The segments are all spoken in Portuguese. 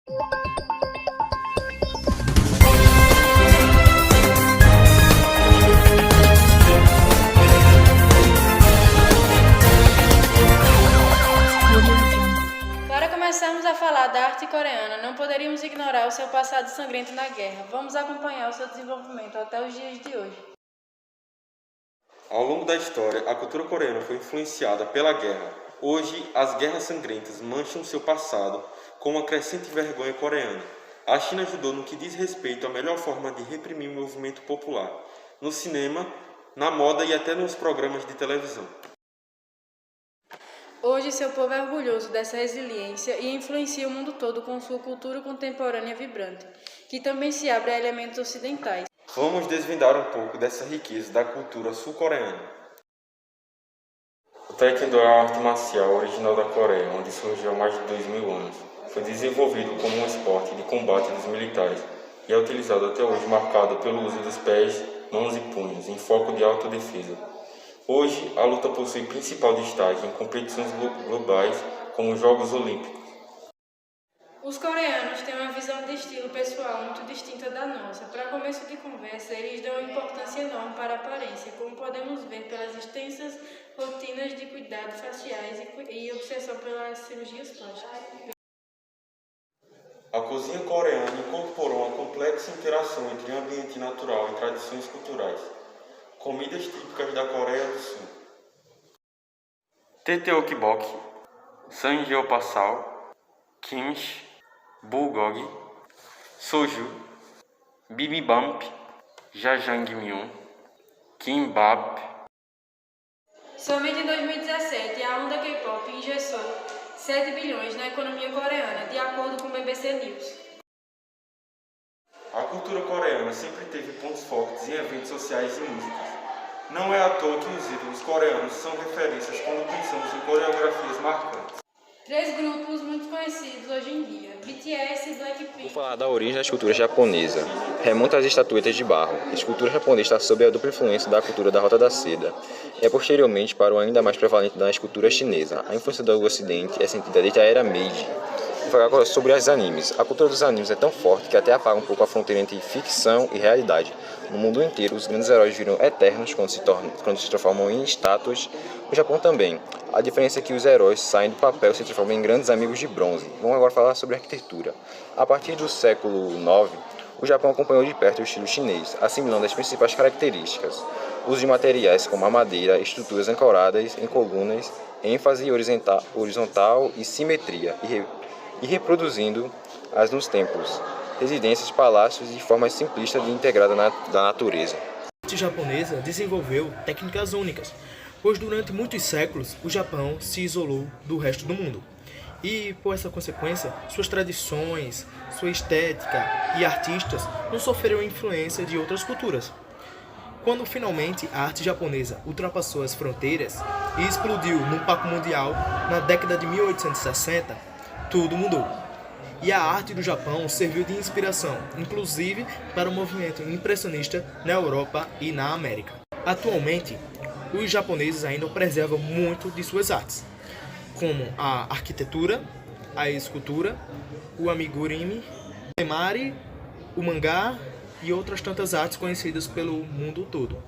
Para começarmos a falar da arte coreana, não poderíamos ignorar o seu passado sangrento na guerra. Vamos acompanhar o seu desenvolvimento até os dias de hoje. Ao longo da história, a cultura coreana foi influenciada pela guerra. Hoje, as guerras sangrentas mancham seu passado com uma crescente vergonha coreana. A China ajudou no que diz respeito à melhor forma de reprimir o movimento popular, no cinema, na moda e até nos programas de televisão. Hoje, seu povo é orgulhoso dessa resiliência e influencia o mundo todo com sua cultura contemporânea vibrante, que também se abre a elementos ocidentais. Vamos desvendar um pouco dessa riqueza da cultura sul-coreana. O Taekwondo é a arte marcial original da Coreia, onde surgiu há mais de 2000 anos. Foi desenvolvido como um esporte de combate dos militares e é utilizado até hoje, marcado pelo uso dos pés, mãos e punhos, em foco de autodefesa. Hoje, a luta possui principal destaque em competições globais, como os Jogos Olímpicos. Os coreanos têm uma visão de estilo pessoal muito distinta da nossa. Para começo de conversa, eles dão importância enorme para a aparência, como podemos ver pelas extensas rotinas de cuidado faciais e obsessão pelas cirurgias plásticas. A cozinha coreana incorporou uma complexa interação entre ambiente natural e tradições culturais. Comidas típicas da Coreia do Sul: Tteokbokki, Samgyeopsal, Kimchi, Bulgogi, Soju, Bibimbap, Jajangmyeon, Kimbap. Somente em 2017, a onda K-pop injetou 7 bilhões na economia coreana, de acordo com o BBC News. A cultura coreana sempre teve pontos fortes em eventos sociais e músicas. Não é à toa que os ídolos coreanos são referências quando pensamos em coreografias marcantes. 3 grupos muito conhecidos hoje em dia: BTS, Blackpink. Vou falar da origem da escultura japonesa. Remonta às estatuetas de barro. A escultura japonesa está sob a dupla influência da cultura da Rota da Seda. E posteriormente para o ainda mais prevalente da escultura chinesa. A influência do Ocidente é sentida desde a era Meiji. Vou falar agora sobre os animes. A cultura dos animes é tão forte que até apaga um pouco a fronteira entre ficção e realidade. No mundo inteiro, os grandes heróis viram eternos quando se transformam em estátuas. No Japão também. A diferença é que os heróis saem do papel e se transformam em grandes amigos de bronze. Vamos agora falar sobre arquitetura. A partir do século IX, o Japão acompanhou de perto o estilo chinês, assimilando as principais características: uso de materiais como a madeira, estruturas ancoradas em colunas, ênfase horizontal e simetria, e reproduzindo-as nos templos, residências, palácios e formas simplistas de integrada da natureza. A arte japonesa desenvolveu técnicas únicas, pois durante muitos séculos o Japão se isolou do resto do mundo. E, por essa consequência, suas tradições, sua estética e artistas não sofreram influência de outras culturas. Quando finalmente a arte japonesa ultrapassou as fronteiras e explodiu no palco mundial na década de 1860, tudo mudou. E a arte do Japão serviu de inspiração, inclusive para o movimento impressionista na Europa e na América. Atualmente, os japoneses ainda preservam muito de suas artes, como a arquitetura, a escultura, o amigurumi, o emari, o mangá e outras tantas artes conhecidas pelo mundo todo.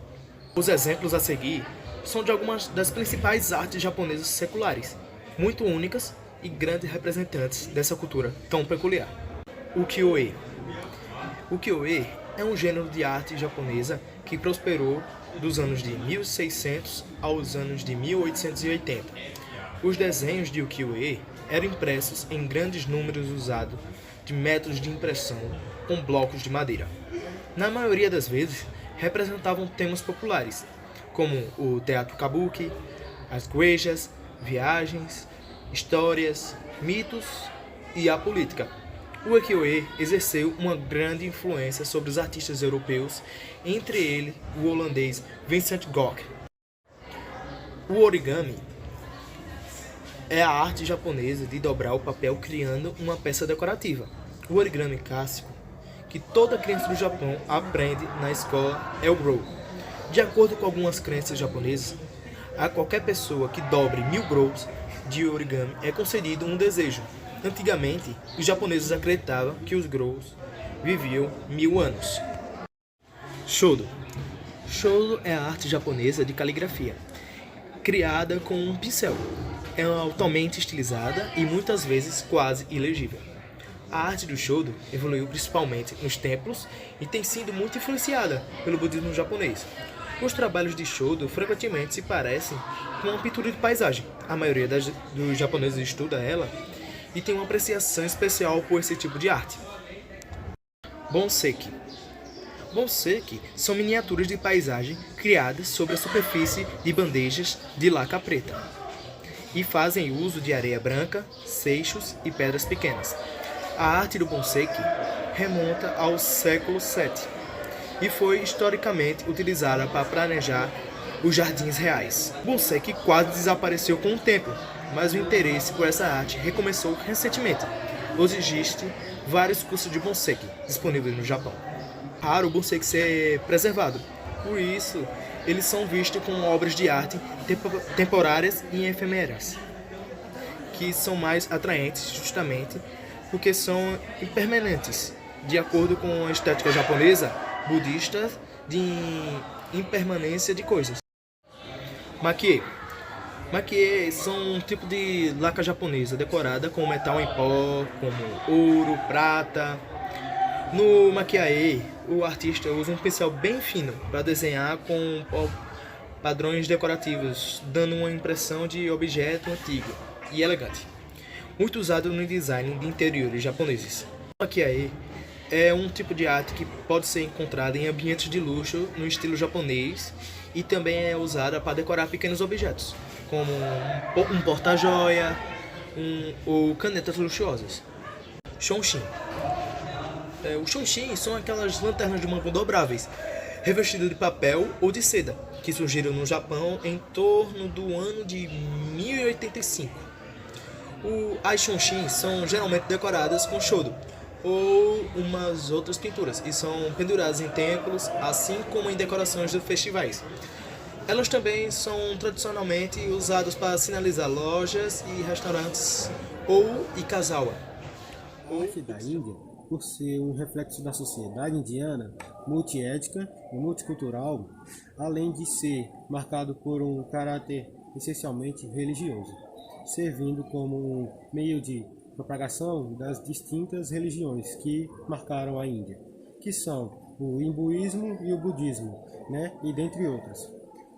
Os exemplos a seguir são de algumas das principais artes japonesas seculares, muito únicas e grandes representantes dessa cultura tão peculiar. O Ukiyo-e. O Ukiyo-e é um gênero de arte japonesa que prosperou dos anos de 1600 aos anos de 1880. Os desenhos de ukiyo-e eram impressos em grandes números usados de métodos de impressão com blocos de madeira. Na maioria das vezes, representavam temas populares, como o teatro kabuki, as geishas, viagens, histórias, mitos e a política. O ukiyo-e exerceu uma grande influência sobre os artistas europeus, entre eles o holandês Vincent Gogh. O origami é a arte japonesa de dobrar o papel criando uma peça decorativa. O origami clássico, que toda criança do Japão aprende na escola, é o Rô. De acordo com algumas crenças japonesas, a qualquer pessoa que dobre 1000 Rôs de origami é concedido um desejo. Antigamente, os japoneses acreditavam que os Grous viviam 1000 anos. Shodo. Shodo é a arte japonesa de caligrafia, criada com um pincel. É altamente estilizada e muitas vezes quase ilegível. A arte do Shodo evoluiu principalmente nos templos e tem sido muito influenciada pelo budismo japonês. Os trabalhos de Shodo frequentemente se parecem com uma pintura de paisagem. A maioria dos japoneses estuda ela e tem uma apreciação especial por esse tipo de arte. Bonseki. Bonseki são miniaturas de paisagem criadas sobre a superfície de bandejas de laca preta e fazem uso de areia branca, seixos e pedras pequenas. A arte do bonseki remonta ao século VII e foi historicamente utilizada para planejar os jardins reais. O bonseki quase desapareceu com o tempo, mas o interesse por essa arte recomeçou recentemente. Hoje existem vários cursos de bonseki disponíveis no Japão. Raro o bonseki ser preservado, por isso eles são vistos como obras de arte temporárias e efêmeras, que são mais atraentes justamente porque são impermanentes, de acordo com a estética japonesa budista de impermanência de coisas. Makie. Makie são um tipo de laca japonesa decorada com metal em pó, como ouro, prata. No makiae, o artista usa um pincel bem fino para desenhar com padrões decorativos, dando uma impressão de objeto antigo e elegante, muito usado no design de interiores japoneses. O makiae é um tipo de arte que pode ser encontrada em ambientes de luxo no estilo japonês e também é usada para decorar pequenos objetos, como um porta-joia ou canetas luxuosas. Shonshin. Os shonshin são aquelas lanternas de mão dobráveis, revestidas de papel ou de seda, que surgiram no Japão em torno do ano de 1085. As shonshin são geralmente decoradas com shodo ou umas outras pinturas e são penduradas em templos, assim como em decorações de festivais. Elas também são tradicionalmente usadas para sinalizar lojas e restaurantes ou ikazawa. A arte da Índia, por ser um reflexo da sociedade indiana, multiétnica e multicultural, além de ser marcado por um caráter essencialmente religioso, servindo como um meio de propagação das distintas religiões que marcaram a Índia, que são o hinduísmo e o budismo, e dentre outras.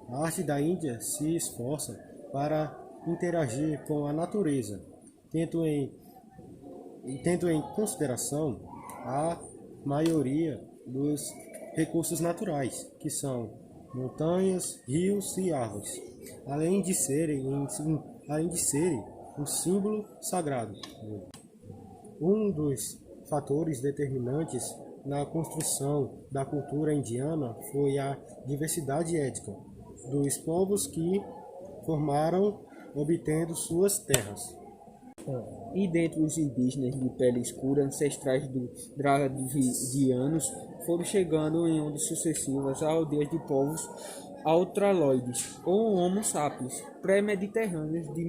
A arte da Índia se esforça para interagir com a natureza, tendo em consideração a maioria dos recursos naturais, que são montanhas, rios e árvores, além de serem um símbolo sagrado. Um dos fatores determinantes na construção da cultura indiana foi a diversidade étnica dos povos que formaram, obtendo suas terras. E dentre os indígenas de pele escura, ancestrais dos Dravidianos, foram chegando em ondas sucessivas a aldeias de povos australoides, ou Homo sapiens, pré-mediterrâneos de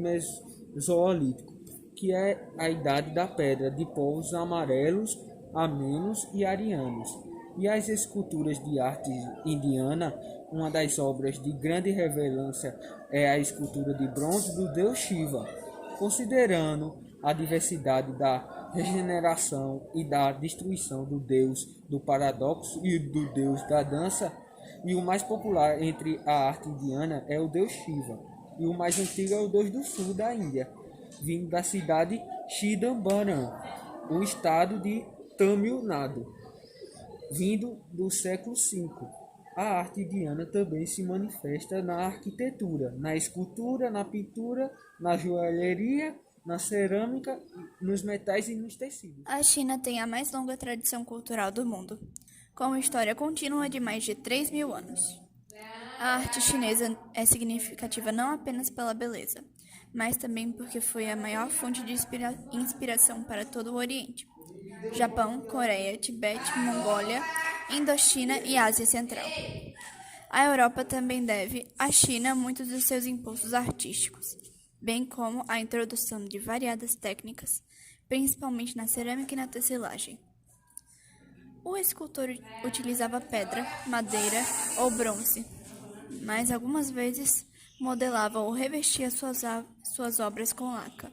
Mesolítico, que é a idade da pedra, de povos amarelos, amenos e arianos. E as esculturas de arte indiana, uma das obras de grande relevância é a escultura de bronze do deus Shiva. Considerando a diversidade da regeneração e da destruição do deus do paradoxo e do deus da dança, e o mais popular entre a arte indiana é o deus Shiva, e o mais antigo é o deus do sul da Índia, vindo da cidade Chidambaram, o estado de Tamil Nadu, vindo do século V. A arte indiana também se manifesta na arquitetura, na escultura, na pintura, na joalheria, na cerâmica, nos metais e nos tecidos. A China tem a mais longa tradição cultural do mundo, com uma história contínua de mais de 3.000 anos. A arte chinesa é significativa não apenas pela beleza, mas também porque foi a maior fonte de inspiração para todo o Oriente. Japão, Coreia, Tibete, Mongólia, Indochina e Ásia Central. A Europa também deve à China muitos dos seus impulsos artísticos, bem como a introdução de variadas técnicas principalmente na cerâmica e na tecelagem. O escultor utilizava pedra, madeira ou bronze, mas algumas vezes modelava ou revestia suas obras com laca,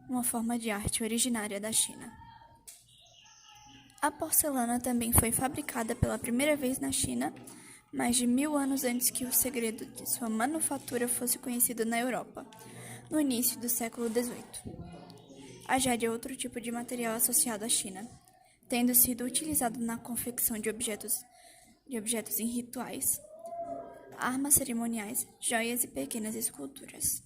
uma forma de arte originária da China. A porcelana também foi fabricada pela primeira vez na China, mais de 1000 anos antes que o segredo de sua manufatura fosse conhecido na Europa, no início do século XVIII. A jade é outro tipo de material associado à China, tendo sido utilizado na confecção de objetos em rituais, armas cerimoniais, joias e pequenas esculturas.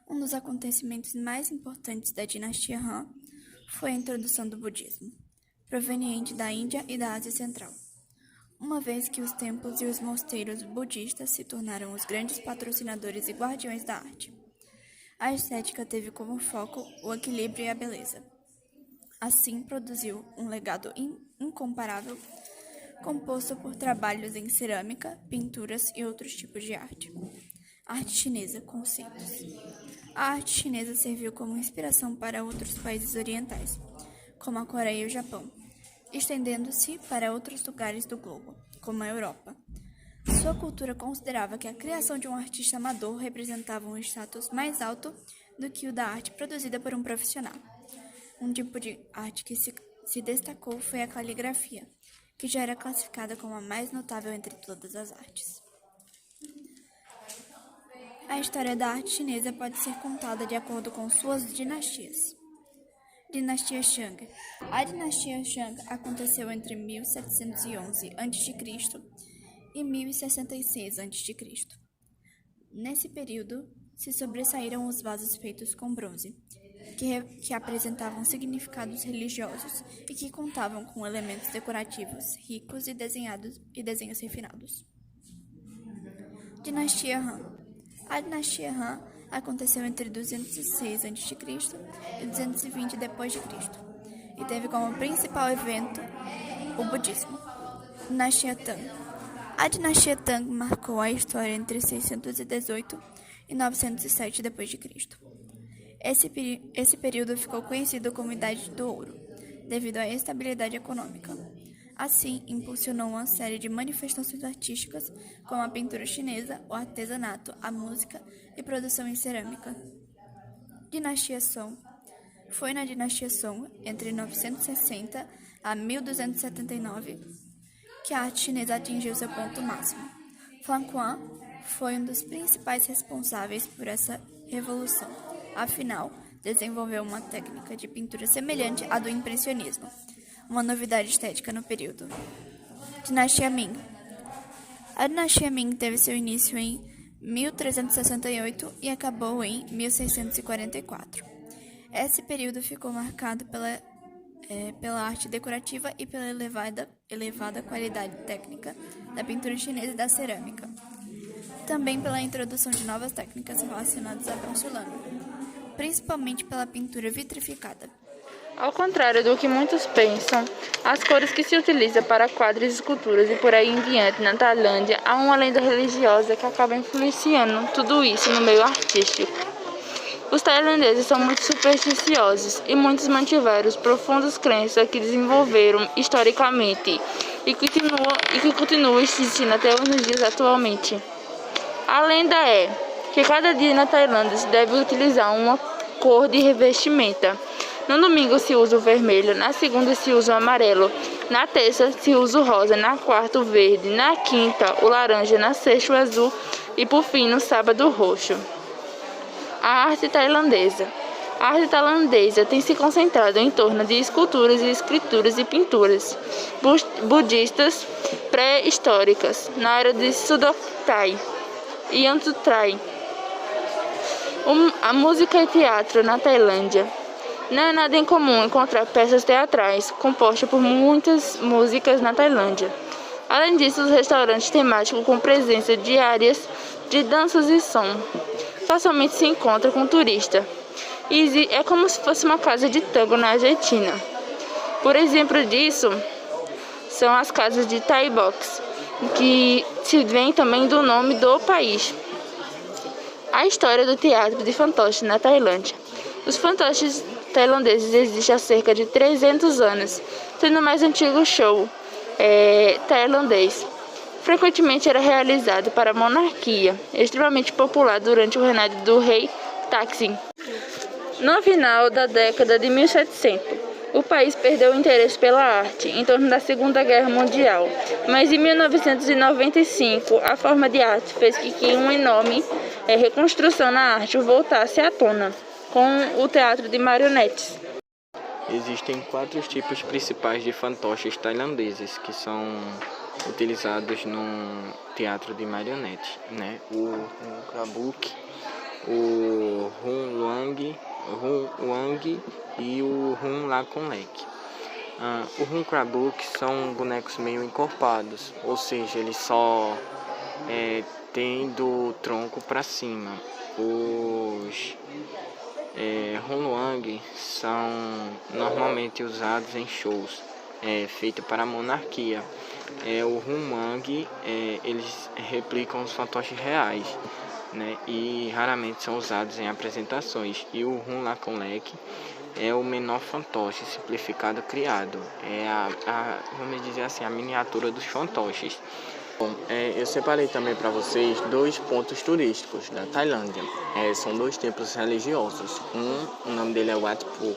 Um dos acontecimentos mais importantes da dinastia Han foi a introdução do budismo, proveniente da Índia e da Ásia Central, uma vez que os templos e os mosteiros budistas se tornaram os grandes patrocinadores e guardiões da arte. A estética teve como foco o equilíbrio e a beleza. Assim, produziu um legado incomparável, composto por trabalhos em cerâmica, pinturas e outros tipos de arte. Arte chinesa, conceitos. A arte chinesa serviu como inspiração para outros países orientais, como a Coreia e o Japão, estendendo-se para outros lugares do globo, como a Europa. Sua cultura considerava que a criação de um artista amador representava um status mais alto do que o da arte produzida por um profissional. Um tipo de arte que se destacou foi a caligrafia, que já era classificada como a mais notável entre todas as artes. A história da arte chinesa pode ser contada de acordo com suas dinastias. Dinastia Shang. A dinastia Shang aconteceu entre 1711 a.C. e 1066 a.C. Nesse período, se sobressaíram os vasos feitos com bronze, que apresentavam significados religiosos e que contavam com elementos decorativos ricos e desenhos refinados. Dinastia Han. A dinastia Han aconteceu entre 206 a.C. e 220 d.C. e teve como principal evento o budismo. Dinastia Tang. A dinastia Tang marcou a história entre 618 e 907 d.C. Esse período ficou conhecido como Idade do Ouro, devido à estabilidade econômica. Assim, impulsionou uma série de manifestações artísticas, como a pintura chinesa, o artesanato, a música e produção em cerâmica. Dinastia Song. Foi na dinastia Song, entre 960 a 1279, que a arte chinesa atingiu seu ponto máximo. Fan Quan foi um dos principais responsáveis por essa revolução. Afinal, desenvolveu uma técnica de pintura semelhante à do impressionismo, uma novidade estética no período. Dinastia Ming. A dinastia Ming teve seu início em 1368 e acabou em 1644. Esse período ficou marcado pela arte decorativa e pela elevada qualidade técnica da pintura chinesa e da cerâmica. Também pela introdução de novas técnicas relacionadas à porcelana, principalmente pela pintura vitrificada. Ao contrário do que muitos pensam, as cores que se utilizam para quadros e esculturas e por aí em diante na Tailândia, há uma lenda religiosa que acaba influenciando tudo isso no meio artístico. Os tailandeses são muito supersticiosos e muitos mantiveram os profundas crenças que desenvolveram historicamente e que continuam existindo até nos dias atualmente. A lenda é que cada dia na Tailândia se deve utilizar uma cor de revestimenta. No domingo se usa o vermelho, na segunda se usa o amarelo, na terça se usa o rosa, na quarta o verde, na quinta o laranja, na sexta o azul e por fim no sábado o roxo. A arte tailandesa. A arte tailandesa tem se concentrado em torno de esculturas e escrituras e pinturas budistas pré-históricas na era de Sukhothai e Antutrai. A música e teatro na Tailândia. Não é nada incomum encontrar peças teatrais compostas por muitas músicas na Tailândia. Além disso, os restaurantes temáticos com presença de áreas de danças e som facilmente se encontram com turista. E é como se fosse uma casa de tango na Argentina. Por exemplo disso, são as casas de Thai Box, que se vem também do nome do país. A história do teatro de fantoches na Tailândia. Os fantoches tailandeses existe há cerca de 300 anos, sendo o mais antigo show tailandês. Frequentemente era realizado para a monarquia, extremamente popular durante o reinado do rei Taksin. No final da década de 1700, o país perdeu o interesse pela arte em torno da Segunda Guerra Mundial, mas em 1995 a forma de arte fez com que uma enorme reconstrução na arte voltasse à tona, com o teatro de marionetes. Existem 4 tipos principais de fantoches tailandeses que são utilizados no teatro de marionetes, né? O Hun Krabuk, o Hun Wang e o Hun Lakonlek. O Hun Krabuk são bonecos meio encorpados, ou seja, eles só tem do tronco para cima. Os Hun Wang são normalmente usados em shows feitos para a monarquia. O Hun Wang eles replicam os fantoches reais, né, e raramente são usados em apresentações. E o Hun Lakonlek é o menor fantoche simplificado criado. Vamos dizer assim, a miniatura dos fantoches. Bom, eu separei também para vocês 2 pontos turísticos da Tailândia. São 2 templos religiosos. O nome dele é Wat Pho,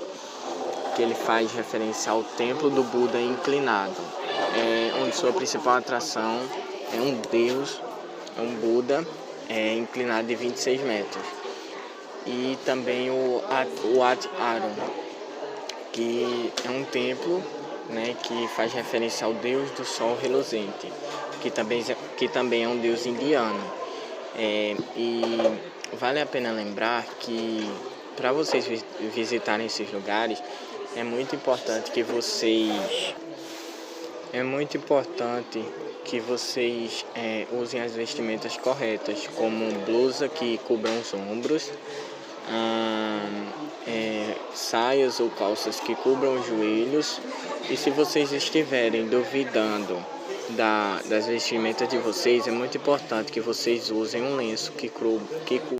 que ele faz referência ao templo do Buda inclinado, onde sua principal atração é um deus, um Buda inclinado de 26 metros. E também o Wat Arun, que é um templo, né, que faz referência ao deus do sol reluzente, que também é um deus indiano. E vale a pena lembrar que para vocês visitarem esses lugares é muito importante que vocês usem as vestimentas corretas, como blusa que cubram os ombros, saias ou calças que cubram os joelhos. E se vocês estiverem duvidando das vestimentas de vocês, é muito importante que vocês usem um lenço que cubra